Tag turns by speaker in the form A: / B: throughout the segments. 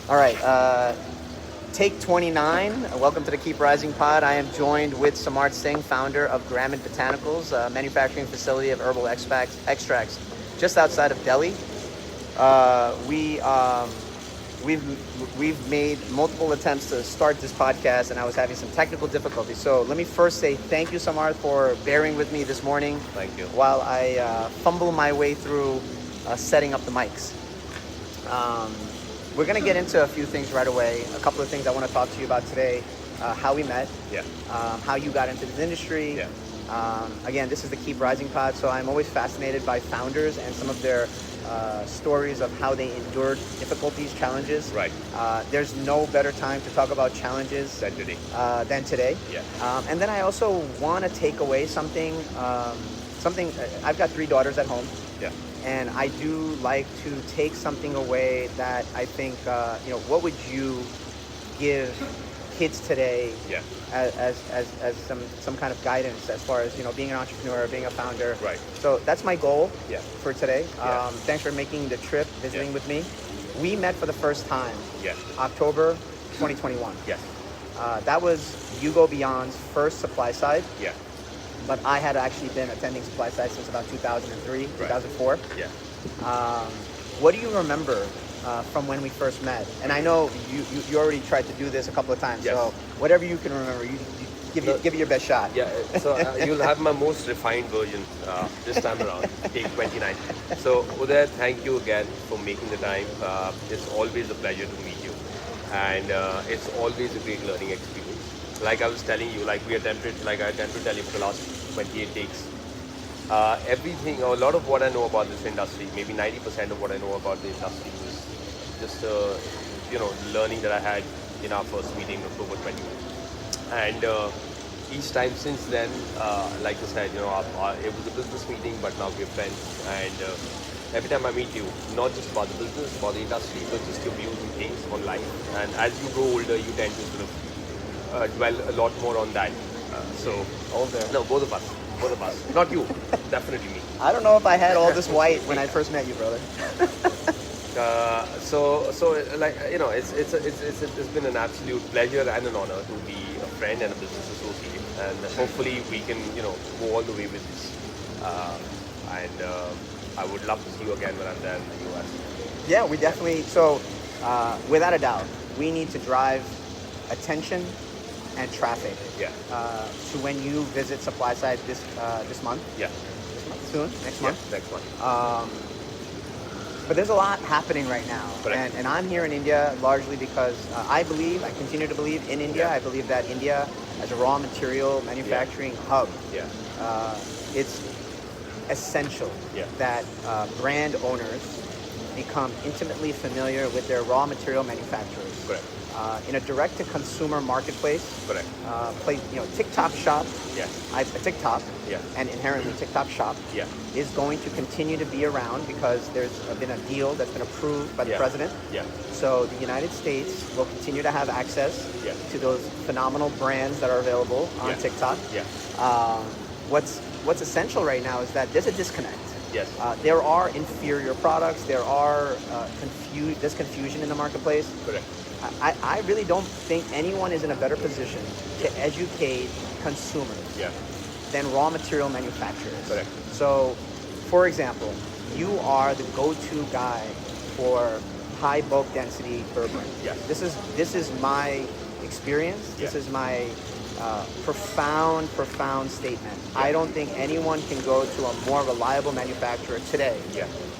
A: All right, take 29. Welcome to the Keep Rising Pod. I am joined with Samarth Singh, founder of Gramen Botanicals, a manufacturing facility of herbal extracts just outside of Delhi. We've made multiple attempts to start this podcast, and I was having some technical difficulties. So let me first say thank you, Samarth, for bearing with me this morning.
B: Thank you.
A: While I fumble my way through setting up the mics. We're going to get into a few things right away. A couple of things I want to talk to you about today. How we met.
B: Yeah.
A: How you got into this industry.
B: Yeah.
A: Again, this is the Keep Rising Pod, so I'm always fascinated by founders and some of their stories of how they endured difficulties, challenges.
B: Right.
A: There's no better time to talk about challenges
B: Than today.
A: Yeah. And then I also want to take away something. I've got 3 daughters at home.
B: Yeah.
A: And I do like to take something away that I think, what would you give kids today
B: Yeah.
A: as some kind of guidance as far as, being an entrepreneur, being a founder.
B: Right.
A: So that's my goal
B: Yeah.
A: for today.
B: Yeah.
A: Thanks for making the trip, visiting with me. We met for the first time,
B: Yeah.
A: October 2021.
B: Yes.
A: That was You Go Beyond's first supply side.
B: Yeah.
A: But I had actually been attending supply side since about 2003, 2004.
B: Yeah.
A: What do you remember from when we first met? And I know you already tried to do this a couple of times,
B: Yes.
A: so whatever you can remember, you give it your best shot.
B: Yeah. So you'll have my most refined version this time around, take 29. So Uday, thank you again for making the time. It's always a pleasure to meet you, and it's always a great learning experience. Like I was telling you, like I attempted to tell you for the last 28 takes. Everything, a lot of what I know about this industry, maybe 90% of what I know about the industry is just, learning that I had in our first meeting in October 21. And each time since then, like I said, it was a business meeting, but now we're friends. And every time I meet you, not just about the business, about the industry, but just your views and things on life. And as you grow older, you tend to sort of dwell a lot more on that.
A: Older.
B: No, both of us. Not you, definitely me.
A: I don't know if I had all this white when I first met you, brother.
B: It's been an absolute pleasure and an honor to be a friend and a business associate, and hopefully we can go all the way with this. I would love to see you again when I'm there in the US.
A: Yeah, we definitely. So, without a doubt, we need to drive attention and traffic.
B: Yeah.
A: To when you visit supply side this month.
B: Yeah.
A: This month? Soon? Next month?
B: Next month.
A: But there's a lot happening right now.
B: Correct.
A: And I'm here in India largely because I continue to believe in India.
B: Yeah.
A: I believe that India as a raw material manufacturing hub,
B: Yeah.
A: it's essential
B: Yeah.
A: that brand owners become intimately familiar with their raw material manufacturers.
B: Correct.
A: In a direct-to-consumer marketplace.
B: Correct.
A: TikTok Shop.
B: Yeah.
A: TikTok.
B: Yeah.
A: And inherently TikTok Shop.
B: Yeah.
A: Is going to continue to be around because there's been a deal that's been approved by the president.
B: Yeah.
A: So the United States will continue to have access
B: Yeah.
A: to those phenomenal brands that are available on TikTok.
B: Yeah.
A: What's essential right now is that there's a disconnect.
B: Yes.
A: There are inferior products. There's confusion in the marketplace.
B: Correct.
A: I really don't think anyone is in a better position to educate consumers than raw material manufacturers.
B: Correct.
A: So, for example, you are the go-to guy for high bulk density Berberine.
B: Yes.
A: This is my experience. This is my profound statement. I don't think anyone can go to a more reliable manufacturer today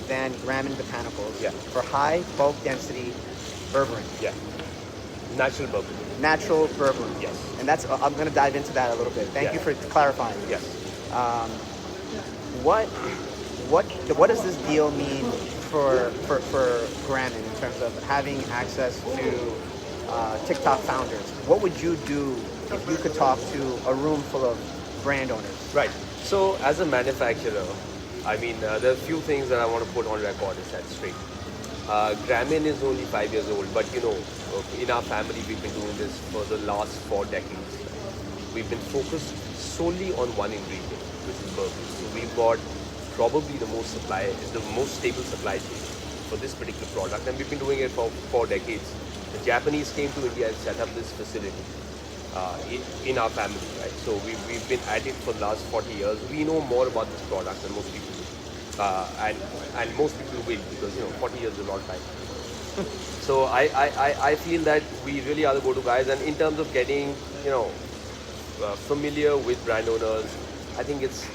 A: than Gramen Botanicals for high bulk density Berberine.
B: Yeah. Natural Berberine.
A: Natural Berberine.
B: Yes.
A: And that's I'm going to dive into that a little bit. Thank you for clarifying.
B: Yes.
A: What does this deal mean for Gramen in terms of having access to TikTok founders? What would you do if you could talk to a room full of brand owners?
B: Right. So as a manufacturer, there are a few things that I want to put on record and set straight. Gramen is only 5 years old, but in our family we've been doing this for the last 4 decades. We've been focused solely on one ingredient, which is berberine. So we've got probably the most stable supply chain for this particular product, and we've been doing it for 4 decades. The Japanese came to India and set up this facility in our family, right? So we've been at it for the last 40 years. We know more about this product than most people do. And most people will, because 40 years is a lot of time. So I feel that we really are the go-to guys. And in terms of getting familiar with brand owners, I think it's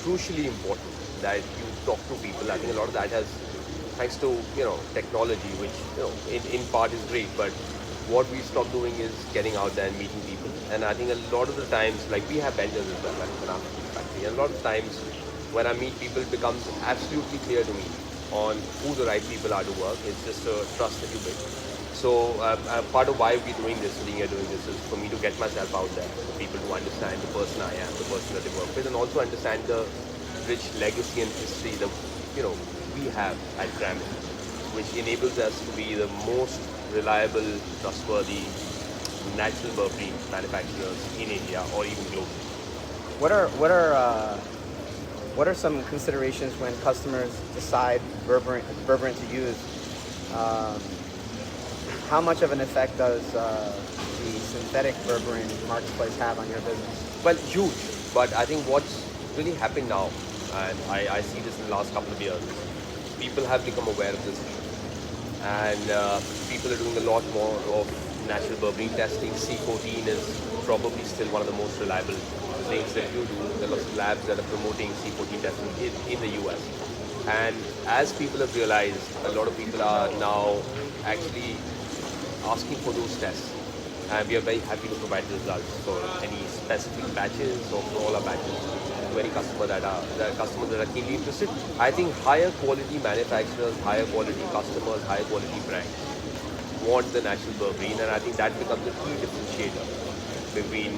B: crucially important that you talk to people. I think a lot of that has, thanks to technology, which in part is great, but what we stopped doing is getting out there and meeting people. And I think a lot of the times, like we have vendors as well, like in our factory, and a lot of times when I meet people, it becomes absolutely clear to me on who the right people are to work. It's just a trust that you build. So part of why we're doing this, being here doing this, is for me to get myself out there, for people to understand the person I am, the person that they work with, and also understand the rich legacy and history that we have at Gramen, which enables us to be the most reliable, trustworthy, natural Berberine manufacturers in India or even globally.
A: What are some considerations when customers decide Berberine to use? How much of an effect does the synthetic Berberine marketplace have on your business?
B: Well, huge. But I think what's really happened now, and I see this in the last couple of years, people have become aware of this issue. And people are doing a lot more of natural Berberine testing. C14 is probably still one of the most reliable things that you do. There are lots of labs that are promoting C14 testing in the US. And as people have realized, a lot of people are now actually asking for those tests. And we are very happy to provide the results for any specific batches or for all our batches to any customer that are keenly interested. I think higher quality manufacturers, higher quality customers, higher quality brands want the natural Berberine, and I think that becomes a key differentiator between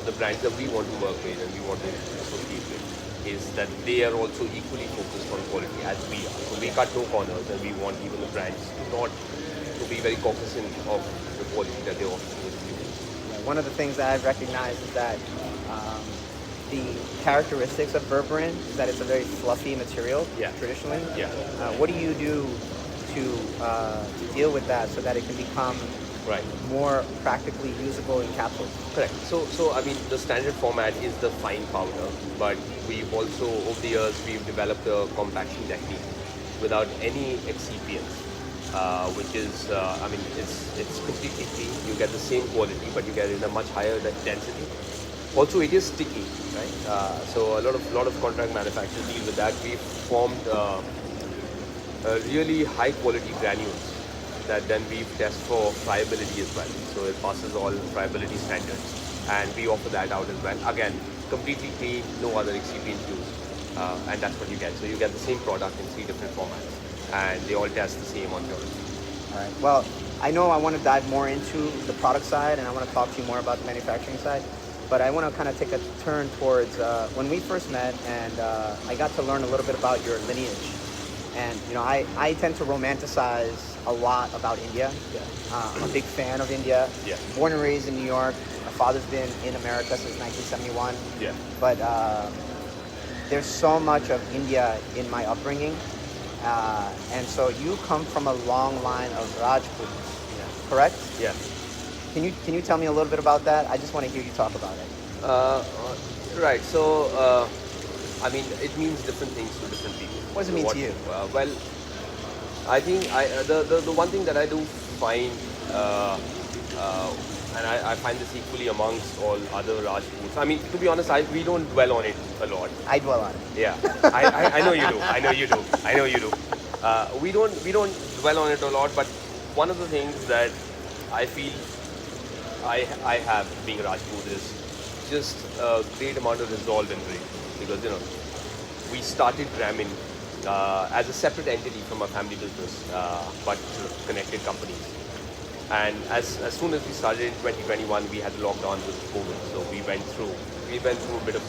B: the brands that we want to work with and we want to associate with, is that they are also equally focused on quality as we are. So we cut no corners, and we want even the brands to be very cognizant of the quality that they offer.
A: One of the things that I've recognized is that the characteristics of Berberine is that it's a very fluffy material, traditionally.
B: Yeah.
A: What do you do to deal with that so that it can become more practically usable in capsules?
B: Correct. So I mean, the standard format is the fine powder, but we've also, over the years, we've developed a compaction technique without any excipients, which is, I mean, it's completely clean. You get the same quality, but you get it in a much higher density. Also, it is sticky, right? So a lot of contract manufacturers deal with that. We've formed really high quality granules that then we test for friability as well. So it passes all friability standards, and we offer that out as well. Again, completely clean, no other excipients used, and that's what you get. So you get the same product in 3 different formats, and they all test the same on purity.
A: All right. Well, I know I want to dive more into the product side, and I want to talk to you more about the manufacturing side. But I want to kind of take a turn towards when we first met, and I got to learn a little bit about your lineage. And I tend to romanticize a lot about India. I'm a big fan of India. Born and raised in New York. My father's been in America since 1971. But there's so much of India in my upbringing. And so you come from a long line of Rajputs, correct?
B: Yeah.
A: Can you tell me a little bit about that? I just want to hear you talk about it.
B: Right. So, I mean, it means different things to different people.
A: What does it mean to you?
B: Well, I think the one thing that I do find, and I find this equally amongst all other Rajputs. I mean, to be honest, we don't dwell on it a lot.
A: I dwell on it.
B: Yeah, I know you do. I know you do. I know you do. We don't dwell on it a lot, but one of the things that I feel I have, being a Rajput, is just a great amount of resolve and grit, because we started Gramen as a separate entity from our family business, but connected companies. And as soon as we started in 2021, we had the lockdown with COVID, so we went through a bit of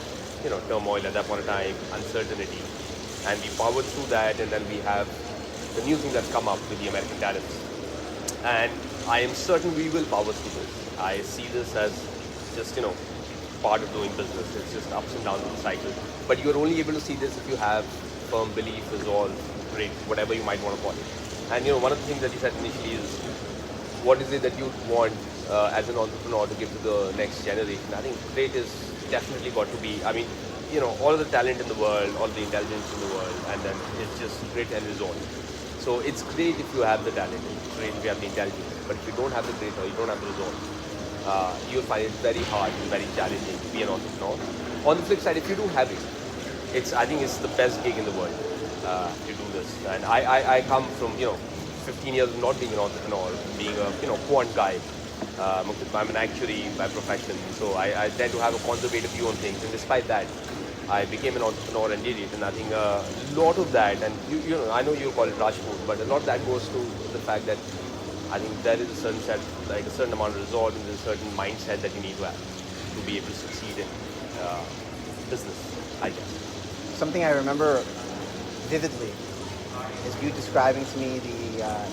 B: turmoil at that point of time, uncertainty, and we powered through that. And then we have the new thing that's come up with the American tariffs, and I am certain we will power through this. I see this as just part of doing business. It's just ups and downs of the cycle. But you're only able to see this if you have firm belief, resolve, grit, whatever you might want to call it. And one of the things that you said initially is what is it that you want as an entrepreneur to give to the next generation? I think great is definitely got to be, I mean, all of the talent in the world, all the intelligence in the world, and then it's just grit and resolve. So it's great if you have the talent, it's great if you have the intelligence, but if you don't have the grit or you don't have the resolve, you'll find it very hard and very challenging to be an entrepreneur. On the flip side, if you do have it, I think it's the best gig in the world to do this. And I come from 15 years of not being an entrepreneur, being a quant guy. I'm an actuary by profession, so I tend to have a conservative view on things. And despite that, I became an entrepreneur and did it. And I think a lot of that, and I know you call it rush food, but a lot of that goes to the fact that I think there is a certain amount of resolve and a certain mindset that you need to have to be able to succeed in business, I guess.
A: Something I remember vividly is you describing to me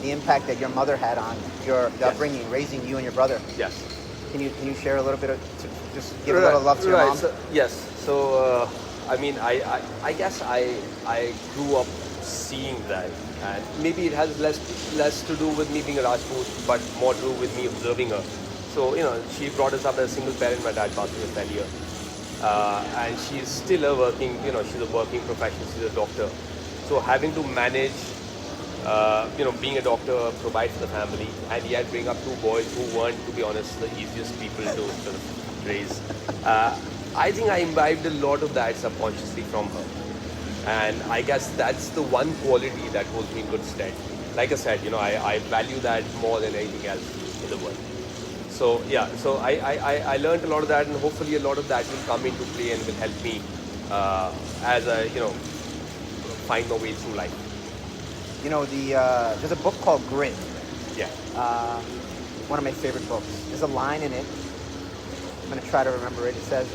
A: the impact that your mother had on your upbringing, raising you and your brother.
B: Yes.
A: Can you share a little bit of, just give a little love to your mom?
B: So, yes. So I guess I grew up seeing that, and maybe it has less to do with me being a Rajput, but more to do with me observing her. So she brought us up as a single parent. My dad passed away earlier, and she's still a working. She's a working professional. She's a doctor. So having to manage, being a doctor, provide for the family, and yet bring up two boys who weren't, to be honest, the easiest people to sort of raise. I think I imbibed a lot of that subconsciously from her. And I guess that's the one quality that holds me in good stead. Like I said, I value that more than anything else in the world. So yeah, so I learned a lot of that, and hopefully a lot of that will come into play and will help me as I, find my way through life.
A: There's a book called Grit.
B: Yeah.
A: One of my favorite books. There's a line in it. I'm going to try to remember it. It says,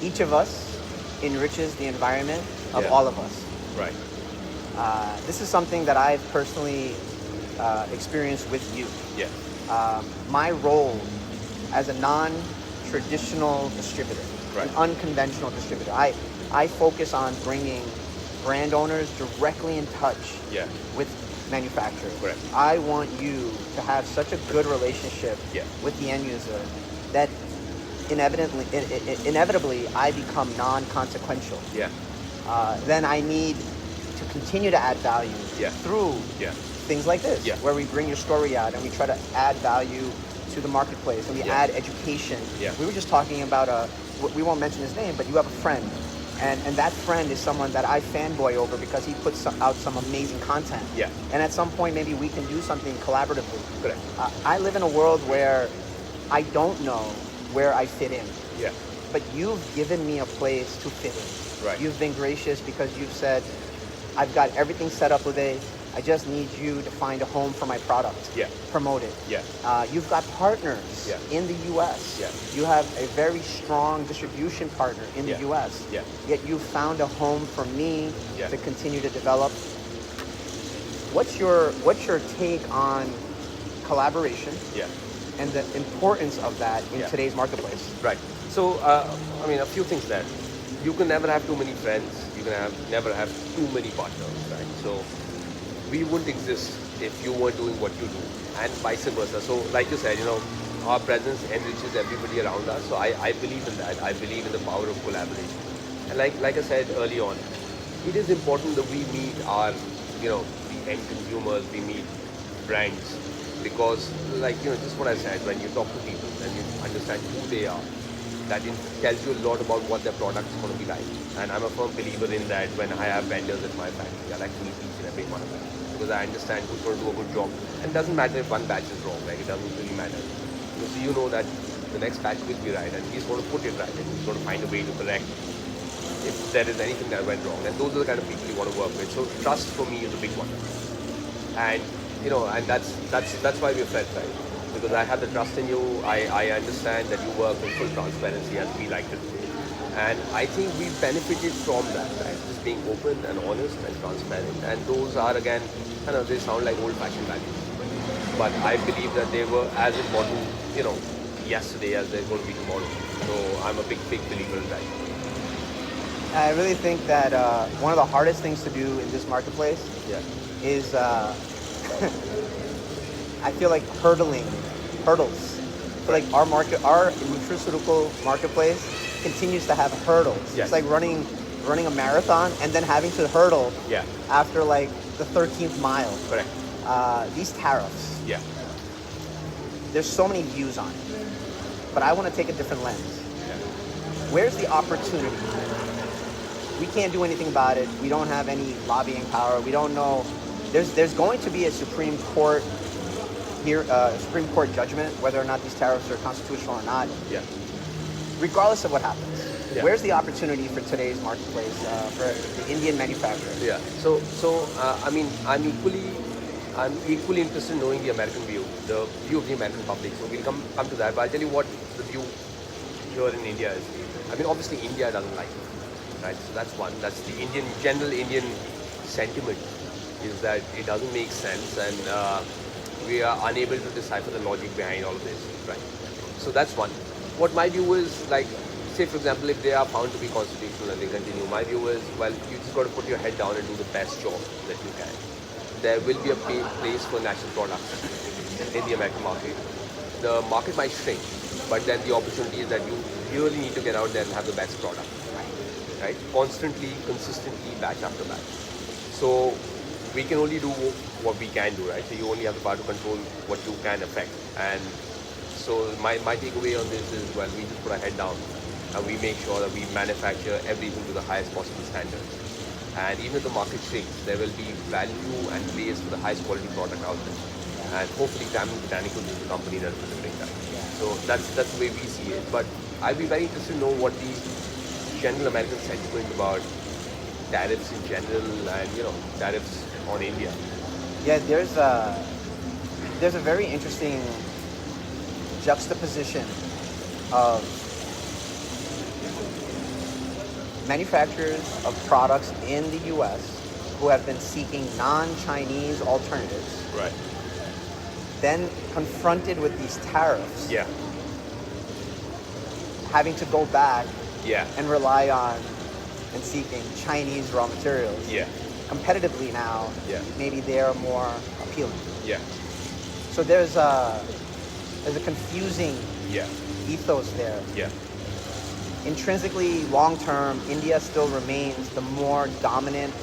A: each of us enriches the environment of all of us.
B: Right.
A: This is something that I've personally experienced with you.
B: Yeah.
A: My role as a non-traditional distributor,
B: right,
A: an unconventional distributor, I focus on bringing brand owners directly in touch with manufacturers.
B: Correct.
A: I want you to have such a good relationship with the end user that inevitably I become non-consequential.
B: Yeah.
A: Then I need to continue to add value through things like this, where we bring your story out and we try to add value to the marketplace and we add education.
B: Yeah.
A: We were just talking about we won't mention his name, but you have a friend. And that friend is someone that I fanboy over because he puts out some amazing content.
B: Yeah.
A: And at some point, maybe we can do something collaboratively.
B: Correct.
A: I live in a world where I don't know where I fit in.
B: Yeah.
A: But you've given me a place to fit in.
B: Right.
A: You've been gracious because you've said, I've got everything set up with I just need you to find a home for my product.
B: Yeah.
A: Promote it.
B: Yeah.
A: You've got partners in the U.S.
B: Yeah.
A: You have a very strong distribution partner in the U.S.
B: Yeah.
A: Yet you found a home for me to continue to develop. What's your take on collaboration?
B: Yeah.
A: And the importance of that in today's marketplace?
B: Right. So, a few things there. You can never have too many friends. You can never have too many partners, right? So, we wouldn't exist if you weren't doing what you do, and vice versa. So, like you said, our presence enriches everybody around us. So, I believe in that. I believe in the power of collaboration. And like I said early on, it is important that we meet our, the end consumers, we meet brands, because just what I said, when you talk to people and you understand who they are, that tells you a lot about what their product is going to be like. And I'm a firm believer in that. When I have vendors at my factory, I like to meet each and every one of them, because I understand who's going to do a good job. And it doesn't matter if one batch is wrong, it doesn't really matter. Because you know that the next batch will be right, and he's going to put it right, and he's going to find a way to correct if there is anything that went wrong. And those are the kind of people you want to work with. So trust for me is a big one. And and that's why we're friends, right? Because I have the trust in you. I understand that you work with full transparency as we like to do. And I think we benefited from that, right? Just being open and honest and transparent. And those are, again, they sound like old-fashioned values. But I believe that they were as important, yesterday as they're going to be tomorrow. So I'm a big believer in that.
A: I really think that one of the hardest things to do in this marketplace is I feel like hurdles. I feel like our nutraceutical marketplace continues to have hurdles.
B: Yes.
A: It's like running a marathon and then having to hurdle
B: Yeah.
A: after like the 13th mile.
B: Correct.
A: These tariffs,
B: Yeah.
A: there's so many views on it, but I want to take a different lens.
B: Yeah.
A: Where's the opportunity? We can't do anything about it. We don't have any lobbying power. We don't know. There's going to be a Supreme Court judgment whether or not these tariffs are constitutional or not.
B: Yeah.
A: Regardless of what happens,
B: Yeah.
A: where's the opportunity for today's marketplace for the Indian manufacturer?
B: Yeah. I mean, I'm equally interested in knowing the American view, the view of the American public. So we'll come to that. But I'll tell you what the view here in India is. I mean, obviously India doesn't like it, right? So that's one. That's the general Indian sentiment, is that it doesn't make sense, and we are unable to decipher the logic behind all of this, right? So that's one. What my view is, like, say for example, if they are found to be constitutional and they continue, my view is, well, you just got to put your head down and do the best job that you can. There will be a place for natural products in the American market. The market might shrink, but then the opportunity is that you really need to get out there and have the best product, right? Constantly, consistently, batch after batch. So we can only do what we can do, right? So you only have the power to control what you can affect. And so my takeaway on this is, well, we just put our head down and we make sure that we manufacture everything to the highest possible standards. And even if the market shrinks, there will be value and place for the highest quality product out there. And hopefully Gramen Botanicals is the company that is delivering that. So that's the way we see it. But I'd be very interested to know what the general American sentiment about tariffs in general and, tariffs on India.
A: Yeah, there's a very interesting juxtaposition of manufacturers of products in the U.S. who have been seeking non-Chinese alternatives,
B: Right.
A: then confronted with these tariffs,
B: Yeah.
A: having to go back
B: Yeah.
A: and rely on and seeking Chinese raw materials.
B: Yeah.
A: Competitively now,
B: Yeah.
A: maybe they're more appealing.
B: Yeah.
A: So there's a confusing
B: Yeah.
A: ethos there.
B: Yeah.
A: Intrinsically, long term, India still remains the more dominant,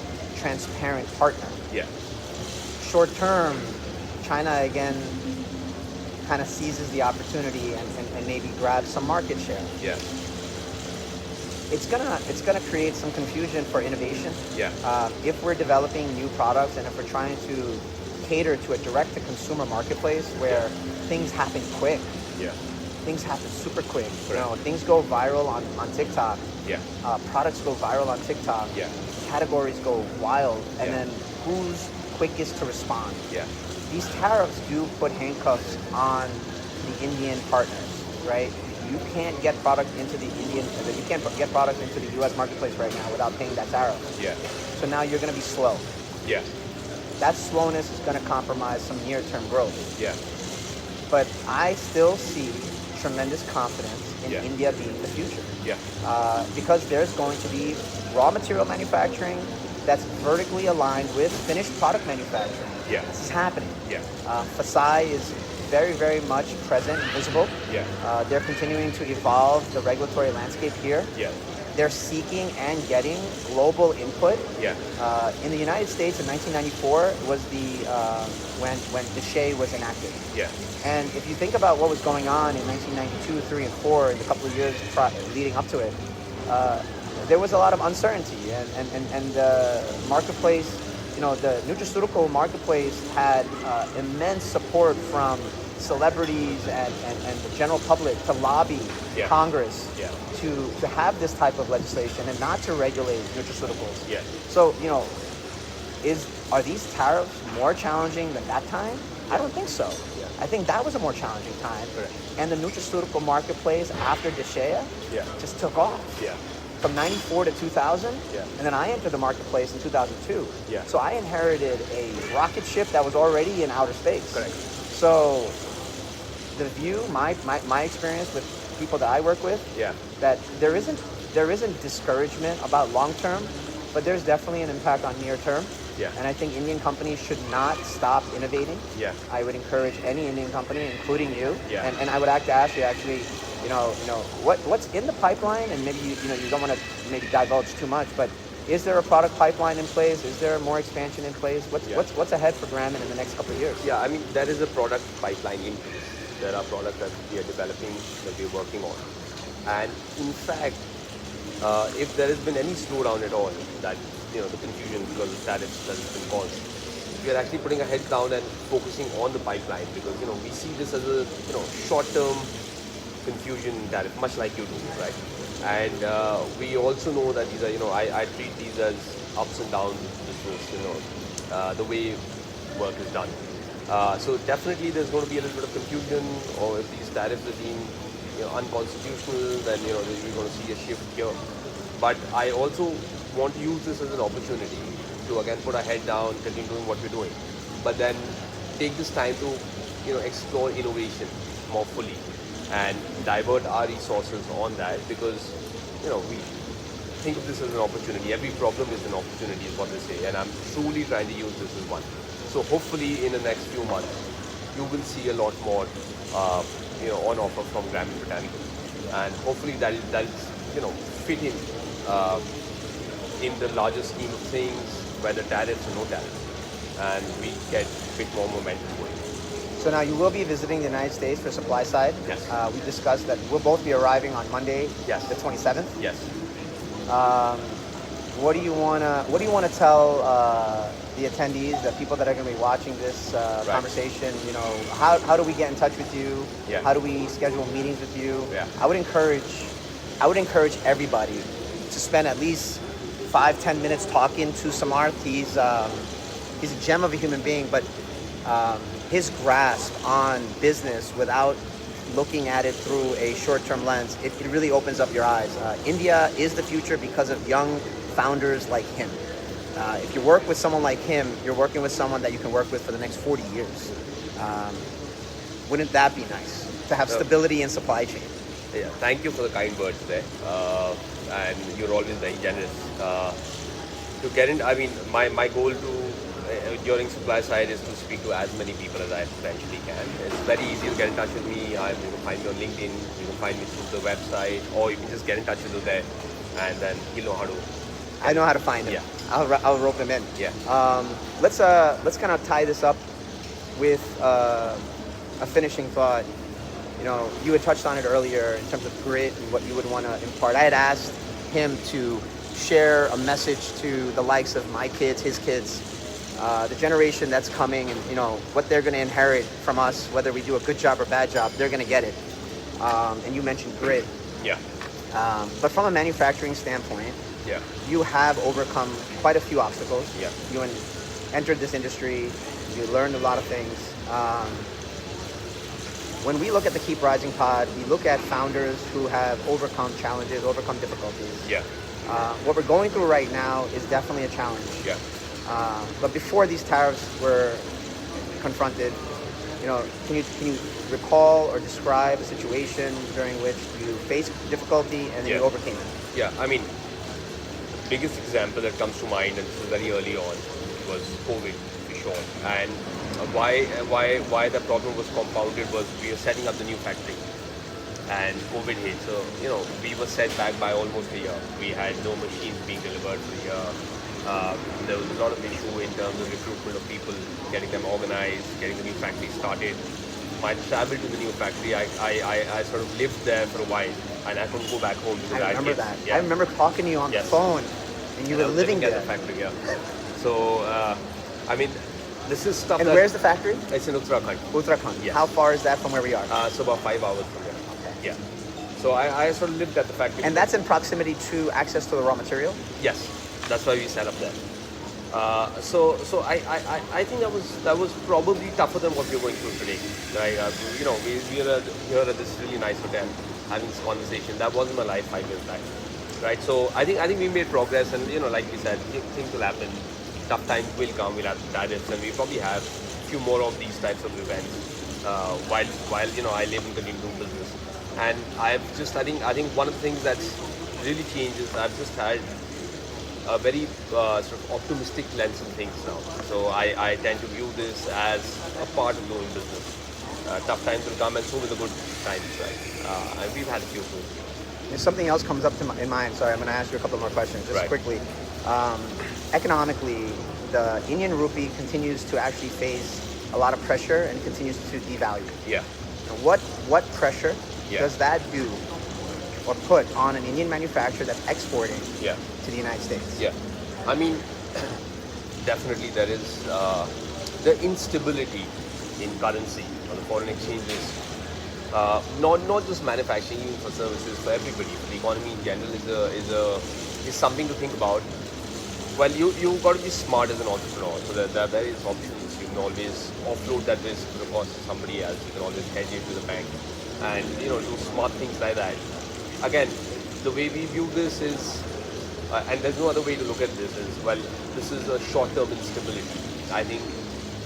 A: transparent partner.
B: Yeah.
A: Short term, China again kind of seizes the opportunity and maybe grabs some market share.
B: Yeah.
A: It's gonna create some confusion for innovation.
B: Yeah.
A: If we're developing new products and if we're trying to cater to a direct to consumer marketplace where things happen quick.
B: Yeah.
A: Things happen super quick.
B: Correct.
A: Things go viral on TikTok.
B: Yeah.
A: Products go viral on TikTok.
B: Yeah.
A: Categories go wild, and
B: Yeah.
A: then who's quickest to respond?
B: Yeah.
A: These tariffs do put handcuffs on the Indian partners, right? You can't get product into the you can't get product into the U.S. marketplace right now without paying that tariff.
B: Yeah.
A: So now you're going to be slow.
B: Yeah.
A: That slowness is going to compromise some near-term growth.
B: Yeah.
A: But I still see tremendous confidence in
B: Yeah.
A: India being the future.
B: Yeah.
A: Because there's going to be raw material manufacturing that's vertically aligned with finished product manufacturing.
B: Yeah.
A: This is happening.
B: Yeah.
A: FSI is very, very much present and visible.
B: Yeah.
A: They're continuing to evolve the regulatory landscape here.
B: Yeah.
A: They're seeking and getting global input.
B: Yeah.
A: In the United States in 1994 was when DSHEA was enacted.
B: Yeah.
A: And if you think about what was going on in 1992, 3, and 4, in the couple of years leading up to it, there was a lot of uncertainty, and the marketplace, the nutraceutical marketplace had immense support from celebrities and the general public to lobby
B: Yeah.
A: Congress
B: Yeah.
A: to have this type of legislation and not to regulate nutraceuticals.
B: Yeah.
A: So, are these tariffs more challenging than that time? I don't think so.
B: Yeah.
A: I think that was a more challenging time.
B: Correct.
A: And the nutraceutical marketplace after DSHEA
B: Yeah.
A: just took off.
B: Yeah.
A: From 94 to 2000,
B: Yeah.
A: and then I entered the marketplace in 2002.
B: Yeah.
A: So I inherited a rocket ship that was already in outer space.
B: Correct.
A: So the view, my experience with people that I work with,
B: Yeah.
A: that there isn't discouragement about long term, but there's definitely an impact on near term.
B: Yeah.
A: And I think Indian companies should not stop innovating.
B: Yeah.
A: I would encourage any Indian company, including you.
B: Yeah.
A: And I would like to ask you actually, what's in the pipeline, and maybe you don't want to maybe divulge too much, but is there a product pipeline in place? Is there more expansion in place? What's ahead for Gramen in the next couple of years?
B: Yeah, I mean, there is a product pipeline in place. There are products that we are developing, that we are working on. And in fact, if there has been any slowdown at all, that, the confusion because of tariffs that has been caused, we are actually putting our heads down and focusing on the pipeline because, we see this as a, short-term confusion tariff, much like you do, right? And we also know that these are, I treat these as ups and downs business, the way work is done. So definitely there's going to be a little bit of confusion, or if these tariffs are being unconstitutional, then we're going to see a shift here. But I also want to use this as an opportunity to again put our head down, continue doing what we're doing, but then take this time to explore innovation more fully and divert our resources on that, because we think of this as an opportunity. Every problem is an opportunity, is what they say, and I'm truly trying to use this as one. So hopefully in the next few months you will see a lot more on offer from Gramen Botanicals, and hopefully that is fit in the larger scheme of things, whether tariffs or no tariffs, and we get a bit more momentum going.
A: So now you will be visiting the United States for supply side.
B: Yes.
A: We discussed that we'll both be arriving on Monday,
B: yes,
A: the 27th.
B: Yes.
A: What do you wanna tell the attendees, the people that are going to be watching this conversation? How do we get in touch with you?
B: Yeah.
A: How do we schedule meetings with you?
B: Yeah.
A: I would encourage everybody to spend at least 5-10 minutes talking to Samarth. He's a gem of a human being, but his grasp on business without looking at it through a short-term lens, it really opens up your eyes. India is the future because of young founders like him. If you work with someone like him, you're working with someone that you can work with for the next 40 years. Wouldn't that be nice to have stability in supply chain?
B: Yeah, thank you for the kind words there. And you're always very generous. To get in, I mean, my goal during supply side is to speak to as many people as I potentially can. It's very easy to get in touch with me. You can find me on LinkedIn, you can find me through the website, or you can just get in touch with you there, and then he'll know how to.
A: I know how to find him.
B: Yeah.
A: I'll rope him in.
B: Yeah.
A: Let's kind of tie this up with a finishing thought. You had touched on it earlier in terms of grit and what you would want to impart. I had asked him to share a message to the likes of my kids, his kids, the generation that's coming, and what they're going to inherit from us, whether we do a good job or bad job, they're going to get it. And you mentioned grit.
B: Yeah.
A: But from a manufacturing standpoint,
B: yeah,
A: you have overcome quite a few obstacles.
B: Yeah.
A: You entered this industry. You learned a lot of things. When we look at the Keep Rising Pod, we look at founders who have overcome challenges, overcome difficulties.
B: Yeah.
A: What we're going through right now is definitely a challenge.
B: Yeah.
A: But before these tariffs were confronted, can you recall or describe a situation during which you faced difficulty and then you overcame it?
B: Yeah, I mean, biggest example that comes to mind, and this was very early on, was COVID, for sure. And why the problem was compounded was we were setting up the new factory, and COVID hit. So we were set back by almost a year. We had no machines being delivered for a year. There was a lot of issue in terms of recruitment of people, getting them organized, getting the new factory started. My travel to the new factory, I sort of lived there for a while, and I couldn't go back home because
A: I remember that.
B: Yeah.
A: I remember talking to you on the phone, and you were living there.
B: At the factory, yeah. So, I mean, this is stuff.
A: And where's the factory?
B: It's in Uttarakhand.
A: Uttarakhand.
B: Yes.
A: How far is that from where we are?
B: So about 5 hours from here.
A: Okay.
B: Yeah. So I sort of lived at the factory.
A: And that's in proximity to access to the raw material?
B: Yes. That's why we set up there. So I think that was probably tougher than what we're going through today. Right? We are here at this really nice hotel having this conversation. That wasn't my life 5 years back. Right? So I think we made progress, and like we said, things will happen. Tough times will come. We'll have tariffs, and we probably have a few more of these types of events while I live and continue to do business. And I think one of the things that's really changed is I've just had a very sort of optimistic lens on things now. So I tend to view this as a part of doing business. Tough times will come, and so will the good times, right? And we've had a few too.
A: If something else comes up in mind, sorry, I'm going to ask you a couple more questions, just
B: Right.
A: quickly. Economically, the Indian rupee continues to actually face a lot of pressure and continues to devalue.
B: Yeah.
A: Now, what pressure does that do or put on an Indian manufacturer that's exporting
B: Yeah.
A: to the United States?
B: Yeah. I mean, definitely there is the instability in currency or the foreign exchanges. Not just manufacturing, even for services, for everybody. For the economy in general is something to think about. Well, you've got to be smart as an entrepreneur. So there are various options. You can always offload that risk to the cost of somebody else. You can always hedge it to the bank, and do smart things like that. Again, the way we view this is, and there's no other way to look at this is, well, this is a short-term instability. I think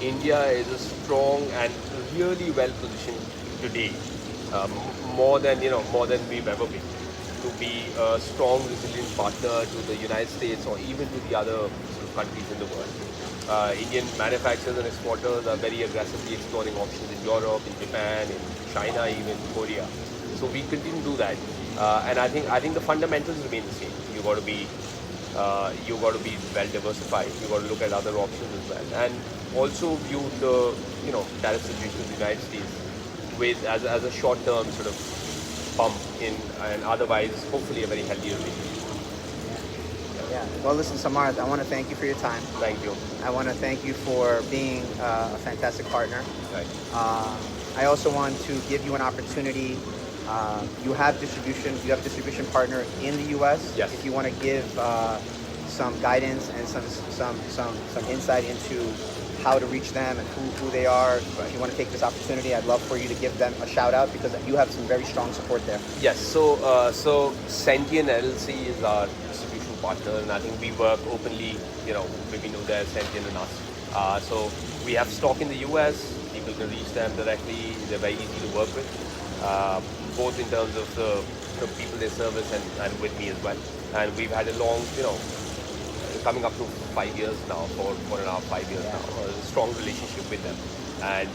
B: India is a strong and really well-positioned today, more than we've ever been, to be a strong, resilient partner to the United States or even to the other sort of countries in the world. Indian manufacturers and exporters are very aggressively exploring options in Europe, in Japan, in China, even Korea. So we continue to do that, and I think the fundamentals remain the same. You got to be well diversified. You got to look at other options as well, and also view the tariff situation in the United States as a short-term sort of bump in an otherwise hopefully a very healthy relationship.
A: Yeah. Well, listen, Samarth, I want to thank you for your time.
B: Thank you.
A: I want to thank you for being a fantastic partner.
B: Right.
A: I also want to give you an opportunity. You have distribution. You have a distribution partner in the U.S.
B: Yes.
A: If you want to give some guidance and some insight into how to reach them and who they are, if you want to take this opportunity, I'd love for you to give them a shout out because you have some very strong support there.
B: Yes. So Sentient LLC is our distribution partner, and I think we work openly, between Uday, Sentient, and us. So we have stock in the US. People can reach them directly. They're very easy to work with, both in terms of the people they service and with me as well. And we've had a long, coming up to 5 years now, 4.5 years now, a strong relationship with them. And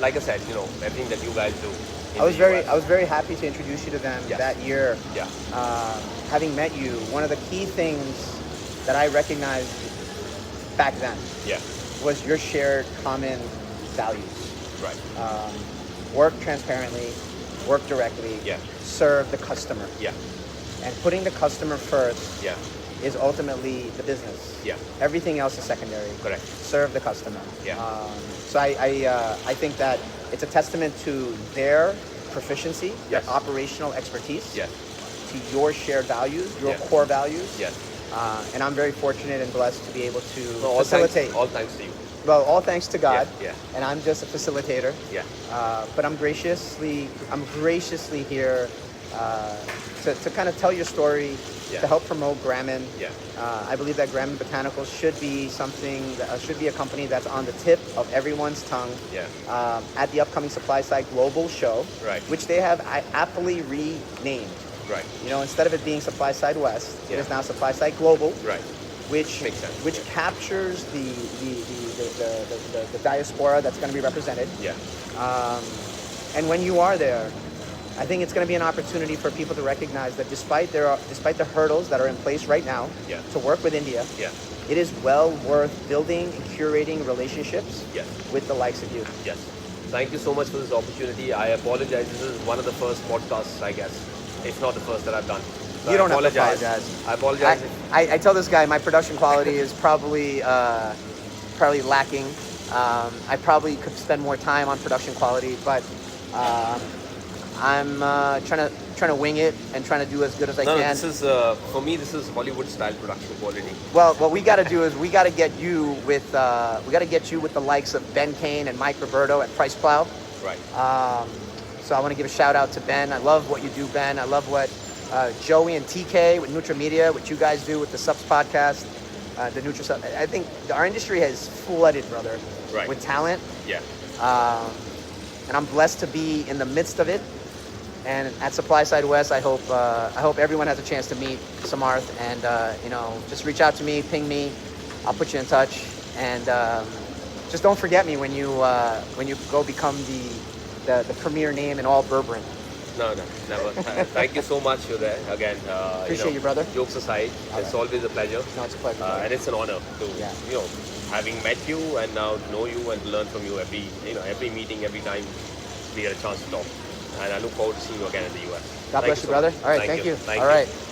B: like I said, everything that you guys do.
A: I was very happy to introduce you to them that year.
B: Yeah.
A: Having met you, one of the key things that I recognized back then was your shared common values.
B: Right.
A: Work transparently, work directly, serve the customer.
B: Yeah.
A: And putting the customer first is ultimately the business.
B: Yeah.
A: Everything else is secondary.
B: Correct.
A: Serve the customer.
B: Yeah.
A: So I think that it's a testament to their proficiency, their operational expertise, to your shared values, your core values.
B: Yes.
A: And I'm very fortunate and blessed to be able to
B: all
A: facilitate.
B: All thanks to you.
A: Well, all thanks to God.
B: Yeah.
A: And I'm just a facilitator.
B: Yeah.
A: But I'm graciously here to kind of tell your story, to help promote Gramen.
B: Yeah.
A: I believe that Gramen Botanicals should be should be a company that's on the tip of everyone's tongue.
B: Yeah.
A: At the upcoming Supply Side Global Show,
B: Right.
A: which they have aptly renamed.
B: Right.
A: Instead of it being Supply Side West, it is now Supply Side Global.
B: Right.
A: Which
B: Makes sense.
A: Which captures the diaspora that's going to be represented.
B: Yeah.
A: And when you are there, I think it's going to be an opportunity for people to recognize that despite the hurdles that are in place right now to work with India, it is well worth building and curating relationships with the likes of you.
B: Yes. Thank you so much for this opportunity. I apologize. This is one of the first podcasts, I guess, if not the first that I've done. So
A: You don't have to apologize.
B: I apologize.
A: I tell this guy my production quality is probably lacking. I probably could spend more time on production quality, but I'm trying to wing it and trying to do as good as I can.
B: No, this is for me. This is Hollywood style production quality.
A: Well, what we got to do is we got to get you with the likes of Ben Kane and Mike Roberto at Price Plow.
B: Right.
A: So I want to give a shout out to Ben. I love what you do, Ben. I love what Joey and TK with Nutramedia, what you guys do with the Subs podcast, the NutraSub. I think our industry has flooded, brother, with talent.
B: Yeah.
A: And I'm blessed to be in the midst of it. And at Supply Side West, I hope everyone has a chance to meet Samarth, and just reach out to me, ping me, I'll put you in touch, and just don't forget me when you go become the premier name in all Berberine.
B: No, never. Thank you so much for that. Again,
A: Appreciate you, brother.
B: Jokes aside, it's always a pleasure.
A: No, it's a pleasure.
B: And it's an honor to,
A: Yeah.
B: having met you and now know you and learn from you every meeting, every time we get a chance to talk. And I look forward to seeing you again in the US.
A: God bless you, brother. All right, thank you.
B: Thank
A: All
B: you.
A: right.